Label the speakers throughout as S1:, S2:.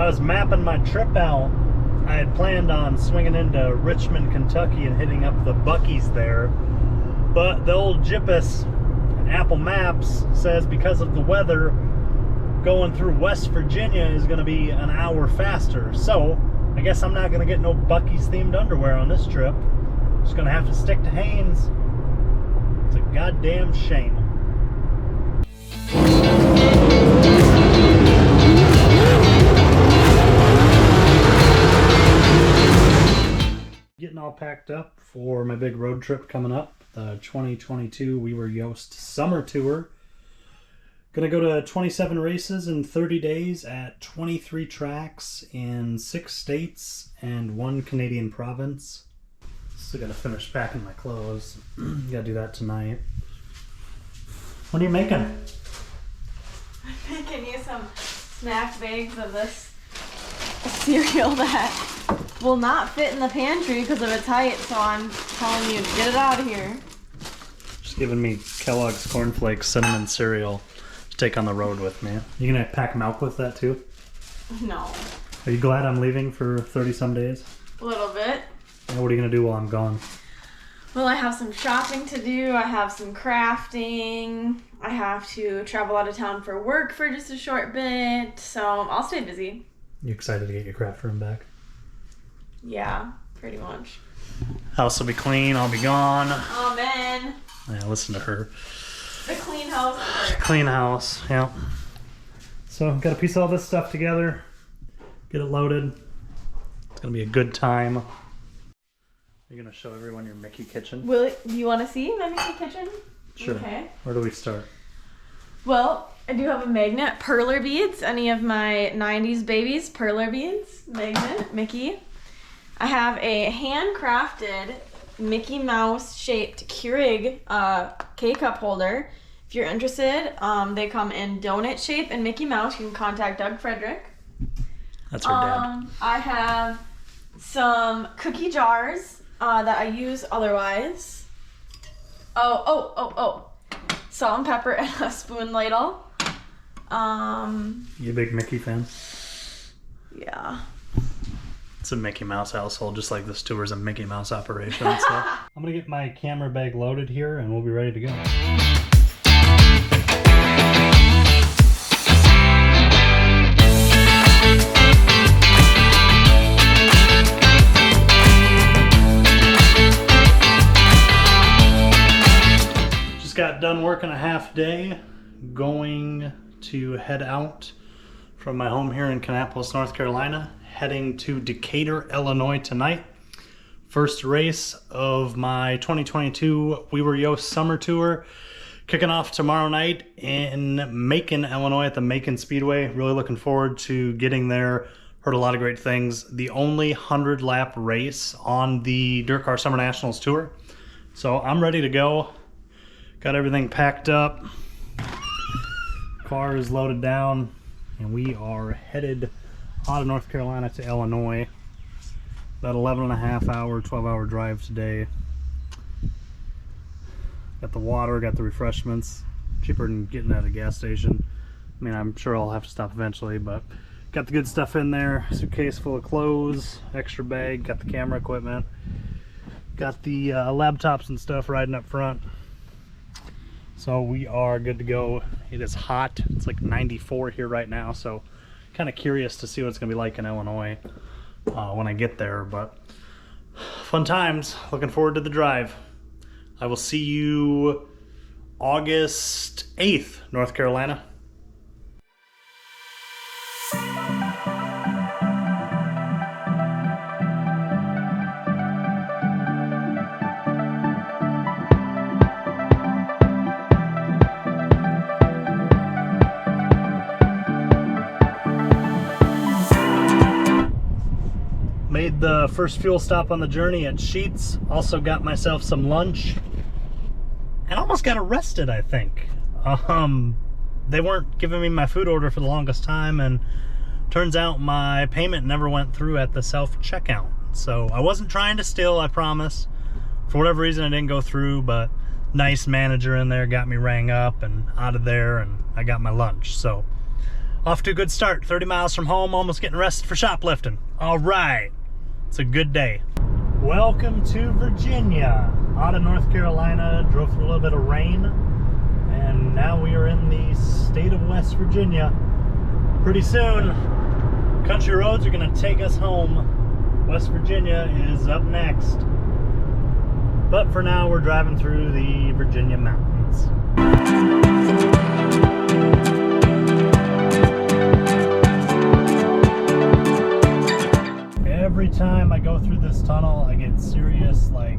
S1: I was mapping my trip out, I had planned on swinging into Richmond, Kentucky and hitting up the Buc-ee's there. But the old GPS Apple Maps says because of the weather, going through West Virginia is going to be an hour faster. So I guess I'm not going to get no Buc-ee's themed underwear on this trip. Just going to have to stick to Hanes. It's a goddamn shame. Getting all packed up for my big road trip coming up, the 2022 We Were Yost Summer Tour. Gonna go to 27 races in 30 days at 23 tracks in 6 states and 1 Canadian province. Still gotta finish packing my clothes. Gotta do that tonight. What are you making?
S2: I'm making you some snack bags of this cereal that will not fit in the pantry because of its height, so I'm telling you to get it out of here.
S1: Just giving me Kellogg's Cornflakes cinnamon cereal to take on the road with me. You gonna pack milk with that too?
S2: No.
S1: Are you glad I'm leaving for 30 some days?
S2: A little bit.
S1: Yeah, what are you gonna do while I'm gone?
S2: Well, I have some shopping to do, I have some crafting, I have to travel out of town for work for just a short bit, so I'll stay busy.
S1: You excited to get your craft room back?
S2: Yeah, pretty much.
S1: House will be clean, I'll be gone.
S2: Amen.
S1: Yeah, listen to her.
S2: The clean house.
S1: Clean house, yeah. So, gotta piece all this stuff together, get it loaded. It's gonna be a good time. You're gonna show everyone your Mickey kitchen?
S2: Do you want to see my Mickey kitchen?
S1: Sure.
S2: Okay.
S1: Where do we start?
S2: Well, I do have a magnet, perler beads. Any of my 90s babies, perler beads, magnet, Mickey. I have a handcrafted Mickey Mouse shaped Keurig K-cup holder. If you're interested, they come in donut shape and Mickey Mouse. You can contact Doug Frederick.
S1: That's her dad.
S2: I have some cookie jars that I use otherwise. Oh. Salt and pepper and a spoon ladle.
S1: You a big Mickey fan?
S2: Yeah.
S1: It's a Mickey Mouse household, just like this tour is a Mickey Mouse operation. So I'm gonna get my camera bag loaded here and we'll be ready to go. Just got done working a half day, going to head out from my home here in Kannapolis, North Carolina, heading to Decatur, Illinois tonight. First race of my 2022 We Were Yost Summer Tour, kicking off tomorrow night in Macon, Illinois at the Macon Speedway. Really looking forward to getting there. Heard a lot of great things. The only 100-lap race on the Dirt Car Summer Nationals Tour. So I'm ready to go. Got everything packed up. Car is loaded down, and we are headed out of North Carolina to Illinois. About 11.5-hour, 12-hour drive today. Got the water, got the refreshments. Cheaper than getting at a gas station. I mean, I'm sure I'll have to stop eventually, but got the good stuff in there. Suitcase full of clothes, extra bag, got the camera equipment. Got the laptops and stuff riding up front. So we are good to go. It is hot. It's like 94 here right now, so kind of curious to see what it's going to be like in Illinois when I get there. But fun times. Looking forward to the drive. I will see you August 8th, North Carolina. Made the first fuel stop on the journey at Sheetz. Also got myself some lunch. And almost got arrested, I think. They weren't giving me my food order for the longest time, and turns out my payment never went through at the self-checkout. So I wasn't trying to steal, I promise. For whatever reason, it didn't go through, but nice manager in there got me rang up and out of there, and I got my lunch. So Off to a good start. 30 miles from home, almost getting arrested for shoplifting. All right. It's a good day. Welcome to Virginia. Out of North Carolina, drove through a little bit of rain, and now we are in the state of West Virginia. Pretty soon, country roads are going to take us home. West Virginia is up next. But for now, we're driving through the Virginia mountains. Every time I go through this tunnel, I get serious, like,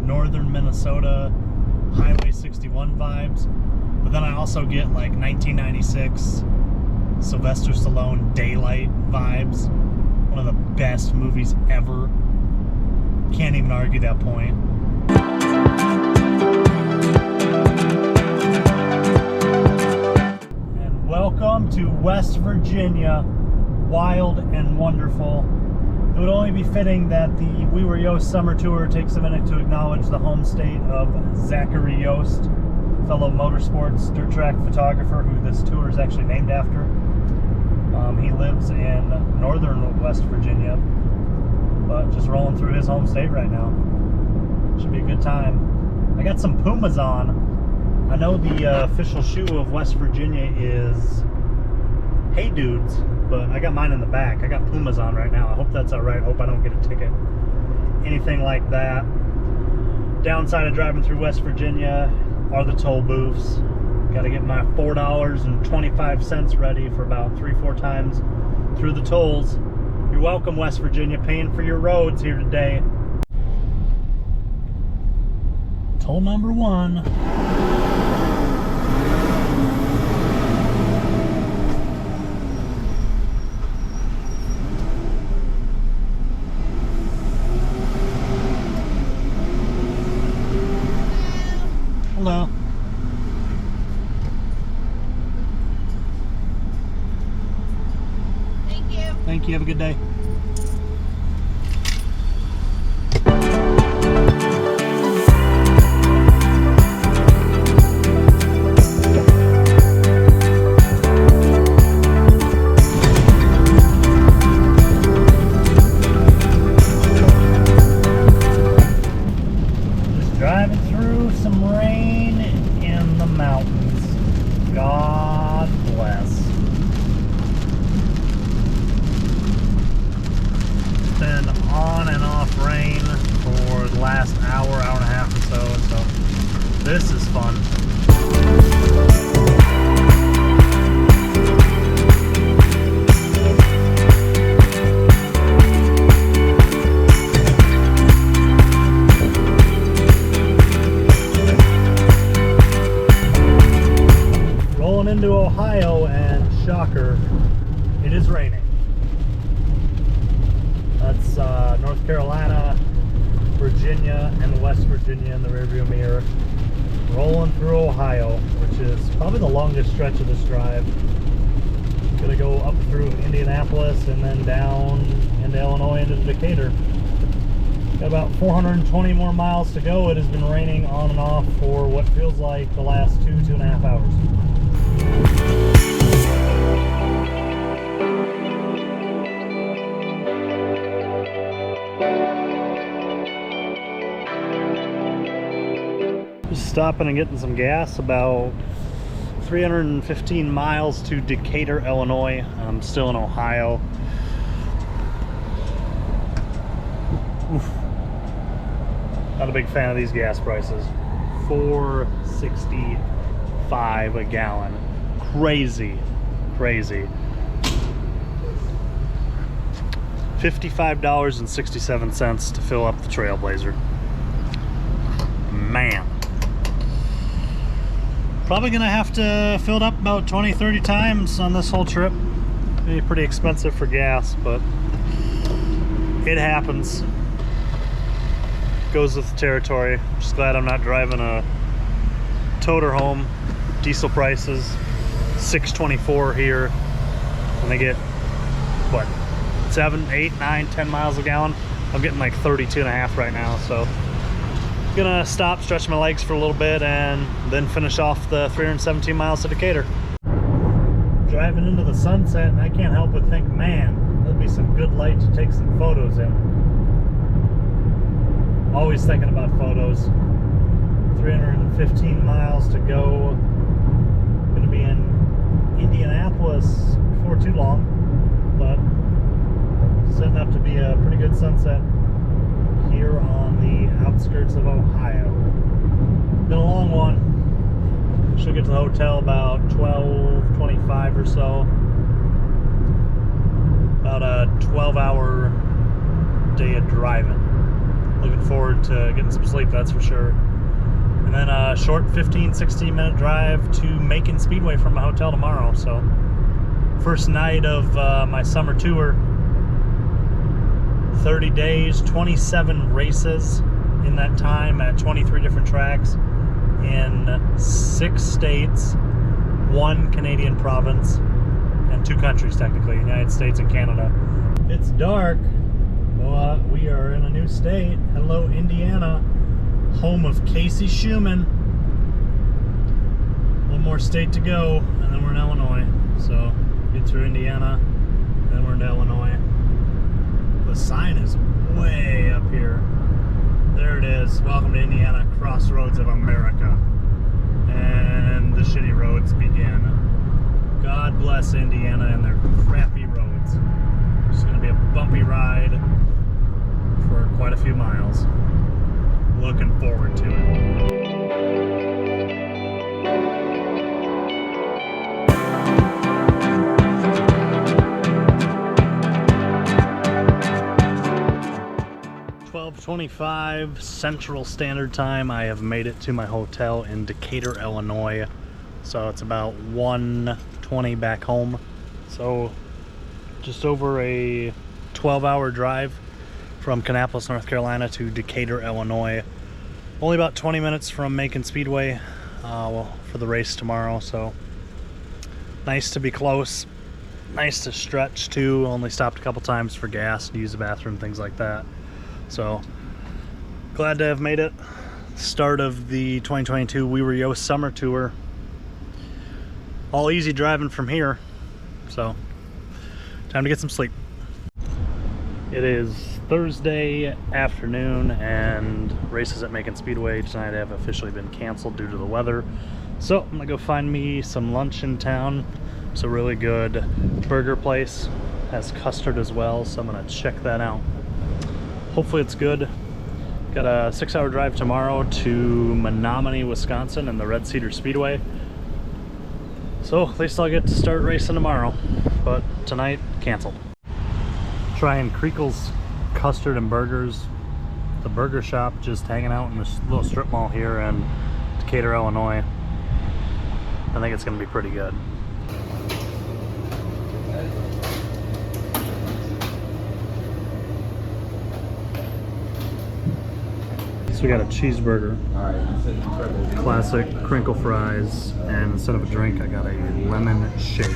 S1: northern Minnesota Highway 61 vibes. But then I also get, like, 1996 Sylvester Stallone Daylight vibes. One of the best movies ever. Can't even argue that point. And welcome to West Virginia, wild and wonderful. It would only be fitting that the We Were Yost summer tour takes a minute to acknowledge the home state of Zachary Yost, fellow motorsports dirt track photographer who this tour is actually named after. He lives in northern West Virginia, but just rolling through his home state right now. Should be a good time. I got some Pumas on. I know the official shoe of West Virginia is Hey Dudes, but I got mine in the back. I got Pumas on right now. I hope that's alright. Hope I don't get a ticket. Anything like that. Downside of driving through West Virginia are the toll booths. Got to get my $4.25 ready for about 3-4 times through the tolls. You're welcome, West Virginia, paying for your roads here today. Toll number 1. Hello. Thank you. Have a good day. Just driving through some rain in the mountains. God bless. Been on and off rain for the last hour and a half or so this is fun. Rolling into Ohio, and shocker, it is raining. That's North Carolina, Virginia, and West Virginia in the rearview mirror. Rolling through Ohio, which is probably the longest stretch of this drive. Gonna go up through Indianapolis and then down into Illinois into Decatur. Got about 420 more miles to go. It has been raining on and off for what feels like the last 2.5 hours. Just stopping and getting some gas. About 315 miles to Decatur, Illinois. I'm still in Ohio. Oof. Not a big fan of these gas prices. $4.65 a gallon. Crazy. $55.67 to fill up the Trailblazer. Man. Probably gonna have to fill it up about 20-30 times on this whole trip. Be pretty expensive for gas, but it happens. Goes with the territory. Just glad I'm not driving a toter home. Diesel prices $6.24 here, and they get what, 7, 8, 9, 10 miles a gallon. I'm getting like 32.5 right now, so gonna stop, stretch my legs for a little bit, and then finish off the 317 miles to Decatur. driving into the sunset, and I can't help but think, man, there'll be some good light to take some photos in. Always thinking about photos. 315 miles to go. Gonna be in Indianapolis before too long, but setting up to be a pretty good sunset here on the outskirts of Ohio. Been a long one. Should get to the hotel about 12:25 or so. About a 12-hour day of driving. Looking forward to getting some sleep, that's for sure. And then a short 15-16 minute drive to Macon Speedway from my hotel tomorrow. So first night of my summer tour. 30 days, 27 races in that time at 23 different tracks in 6 states, 1 Canadian province, and 2 countries technically, United States and Canada. It's dark, but we are in a new state. Hello, Indiana, home of Casey Schumann. One more state to go, and then we're in Illinois. So get through Indiana, and then we're in Illinois. The sign is way up here. There it is. Welcome to Indiana, crossroads of America. And the shitty roads begin. God bless Indiana and their crappy roads. It's going to be a bumpy ride for quite a few miles. Looking forward to it. 12:25 Central Standard Time. I have made it to my hotel in Decatur, Illinois. So it's about 1:20 back home. So just over a 12-hour drive from Kannapolis, North Carolina to Decatur, Illinois. Only about 20 minutes from Macon Speedway for the race tomorrow. So nice to be close. Nice to stretch too. Only stopped a couple times for gas, to use the bathroom, things like that. So glad to have made it. Start of the 2022 We Were Yost summer tour. All easy driving from here. So time to get some sleep. It is Thursday afternoon, and races at Macon Speedway tonight have officially been canceled due to the weather. So I'm gonna go find me some lunch in town. It's a really good burger place. Has custard as well, so I'm gonna check that out. Hopefully it's good. Got a 6-hour drive tomorrow to Menominee, Wisconsin and the Red Cedar Speedway. So at least I'll get to start racing tomorrow. But tonight, canceled. Trying Creakle's Custard and Burgers. The burger shop just hanging out in this little strip mall here in Decatur, Illinois. I think it's gonna be pretty good. So we got a cheeseburger, classic crinkle fries, and instead of a drink I got a lemon shake.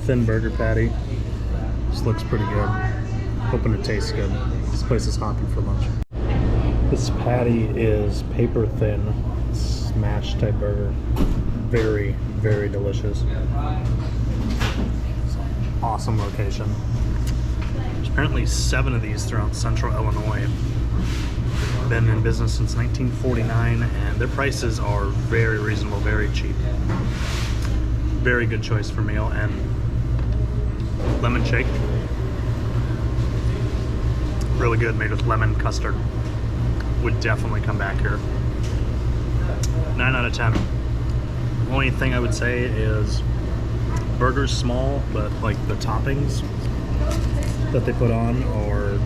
S1: Thin burger patty. This looks pretty good. Hoping it tastes good. This place is hopping for lunch. This patty is paper thin, smash type burger. Very, very delicious. It's an awesome location. There's apparently 7 of these throughout central Illinois. Been in business since 1949, and their prices are very reasonable, very cheap. Very good choice for meal. And lemon shake, really good, made with lemon custard. Would definitely come back here. 9 out of 10. Only thing I would say is burger's small, but like the toppings that they put on are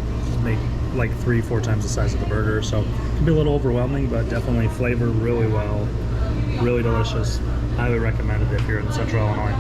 S1: make like 3-4 times the size of the burger, so it can be a little overwhelming, but definitely flavor really well, really delicious. Highly recommended if you're in central Illinois.